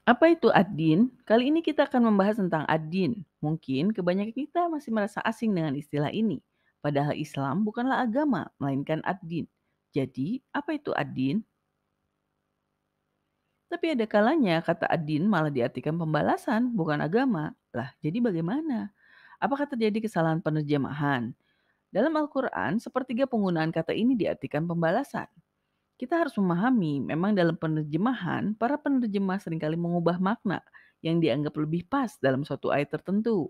Apa itu ad-din? Kali ini kita akan membahas tentang ad-din. Mungkin kebanyakan kita masih merasa asing dengan istilah ini. Padahal Islam bukanlah agama, melainkan ad-din. Jadi, apa itu ad-din? Tapi ada kalanya kata ad-din malah diartikan pembalasan, bukan agama. Lah, jadi bagaimana? Apakah terjadi kesalahan penerjemahan? Dalam Al-Quran, sepertiga penggunaan kata ini diartikan pembalasan. Kita harus memahami, memang dalam penerjemahan, para penerjemah seringkali mengubah makna yang dianggap lebih pas dalam suatu ayat tertentu.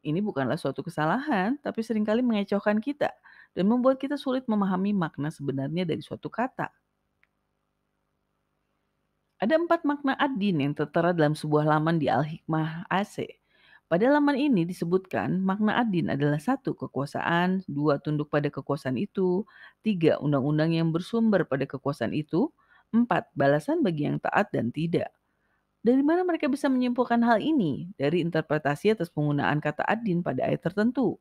Ini bukanlah suatu kesalahan, tapi seringkali mengecohkan kita dan membuat kita sulit memahami makna sebenarnya dari suatu kata. Ada 4 makna ad-din yang tertera dalam sebuah laman di Al-Hikmah AC. Pada laman ini disebutkan makna ad-din adalah 1. Kekuasaan, 2. Tunduk pada kekuasaan itu, 3. Undang-undang yang bersumber pada kekuasaan itu, 4. Balasan bagi yang taat dan tidak. Dari mana mereka bisa menyimpulkan hal ini? Dari interpretasi atas penggunaan kata ad-din pada ayat tertentu.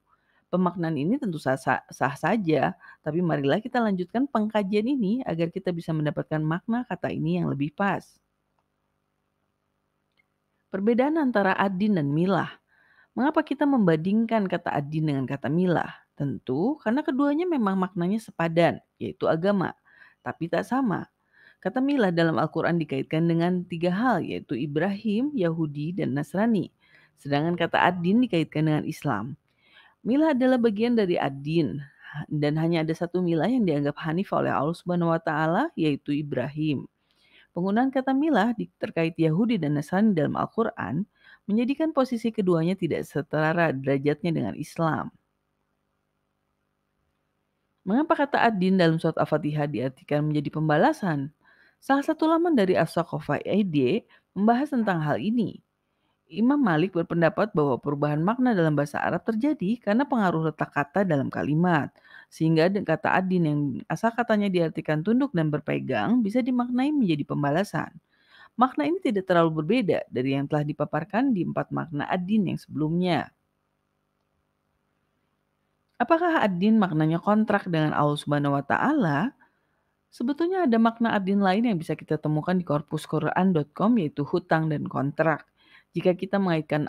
Pemaknaan ini tentu sah saja, tapi marilah kita lanjutkan pengkajian ini agar kita bisa mendapatkan makna kata ini yang lebih pas. Perbedaan antara ad-din dan milah. Mengapa kita membandingkan kata ad-din dengan kata milah? Tentu karena keduanya memang maknanya sepadan, yaitu agama, tapi tak sama. Kata milah dalam Al-Quran dikaitkan dengan 3 hal, yaitu Ibrahim, Yahudi, dan Nasrani. Sedangkan kata ad-din dikaitkan dengan Islam. Milah adalah bagian dari ad-din, dan hanya ada satu milah yang dianggap hanif oleh Allah Subhanahu wa Ta'ala, yaitu Ibrahim. Penggunaan kata milah terkait Yahudi dan Nasrani dalam Al-Quran menjadikan posisi keduanya tidak setara derajatnya dengan Islam. Mengapa kata ad-din dalam surat Al-Fatihah diartikan menjadi pembalasan? Salah satu laman dari As-Saqafah ID membahas tentang hal ini. Imam Malik berpendapat bahwa perubahan makna dalam bahasa Arab terjadi karena pengaruh letak kata dalam kalimat. Sehingga kata ad-din yang asal katanya diartikan tunduk dan berpegang bisa dimaknai menjadi pembalasan. Makna ini tidak terlalu berbeda dari yang telah dipaparkan di 4 makna ad-din yang sebelumnya. Apakah ad-din maknanya kontrak dengan Allah Subhanahu wa Ta'ala? Sebetulnya ada makna ad-din lain yang bisa kita temukan di korpusquran.com, yaitu hutang dan kontrak. Jika kita mengaitkan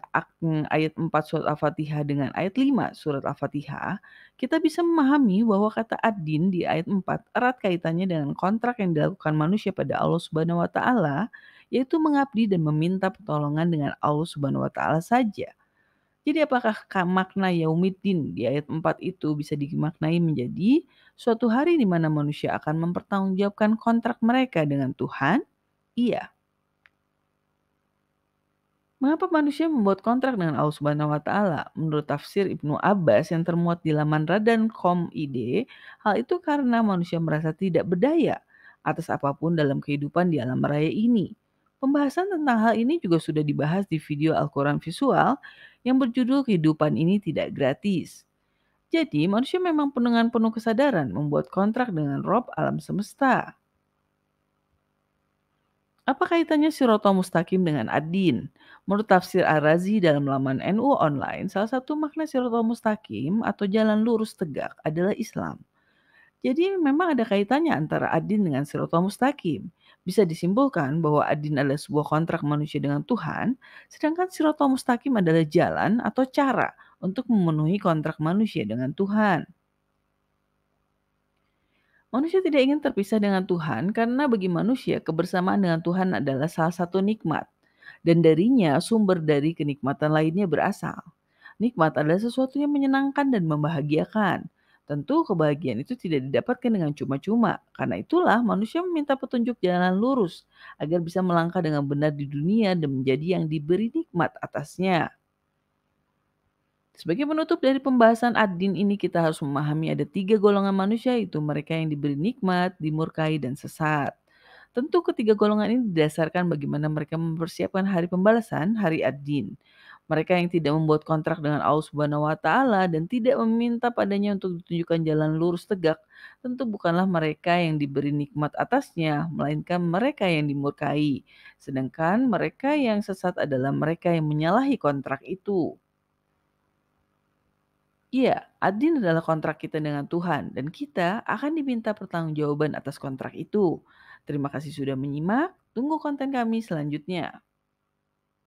ayat 4 surat Al-Fatihah dengan ayat 5 surat Al-Fatihah, kita bisa memahami bahwa kata ad-din di ayat 4 erat kaitannya dengan kontrak yang dilakukan manusia pada Allah Subhanahu wa Ta'ala, yaitu mengabdi dan meminta pertolongan dengan Allah Subhanahu wa Ta'ala saja. Jadi apakah makna yaumiddin di ayat 4 itu bisa dimaknai menjadi suatu hari di mana manusia akan mempertanggungjawabkan kontrak mereka dengan Tuhan? Iya. Mengapa manusia membuat kontrak dengan Allah Subhanahu wa Ta'ala? Menurut tafsir Ibnu Abbas yang termuat di laman Radan.com ID, hal itu karena manusia merasa tidak berdaya atas apapun dalam kehidupan di alam raya ini. Pembahasan tentang hal ini juga sudah dibahas di video Al-Quran visual yang berjudul Kehidupan Ini Tidak Gratis. Jadi, manusia memang dengan penuh kesadaran membuat kontrak dengan Rob alam semesta. Apa kaitannya Sirotol Mustaqim dengan ad-din? Menurut tafsir Ar-Razi dalam laman NU Online, salah satu makna Sirotol Mustaqim atau jalan lurus tegak adalah Islam. Jadi memang ada kaitannya antara ad-din dengan Sirotol Mustaqim. Bisa disimpulkan bahwa ad-din adalah sebuah kontrak manusia dengan Tuhan, sedangkan Sirotol Mustaqim adalah jalan atau cara untuk memenuhi kontrak manusia dengan Tuhan. Manusia tidak ingin terpisah dengan Tuhan karena bagi manusia kebersamaan dengan Tuhan adalah salah satu nikmat. Dan darinya sumber dari kenikmatan lainnya berasal. Nikmat adalah sesuatu yang menyenangkan dan membahagiakan. Tentu kebahagiaan itu tidak didapatkan dengan cuma-cuma. Karena itulah manusia meminta petunjuk jalan lurus agar bisa melangkah dengan benar di dunia dan menjadi yang diberi nikmat atasnya. Sebagai penutup dari pembahasan ad-din ini kita harus memahami ada 3 golongan manusia, yaitu mereka yang diberi nikmat, dimurkai, dan sesat. Tentu ketiga golongan ini didasarkan bagaimana mereka mempersiapkan hari pembalasan, hari ad-din. Mereka yang tidak membuat kontrak dengan Allah Subhanahu wa Ta'ala dan tidak meminta padanya untuk ditunjukkan jalan lurus tegak, tentu bukanlah mereka yang diberi nikmat atasnya, melainkan mereka yang dimurkai. Sedangkan mereka yang sesat adalah mereka yang menyalahi kontrak itu. Iya, adin adalah kontrak kita dengan Tuhan dan kita akan diminta pertanggungjawaban atas kontrak itu. Terima kasih sudah menyimak, tunggu konten kami selanjutnya.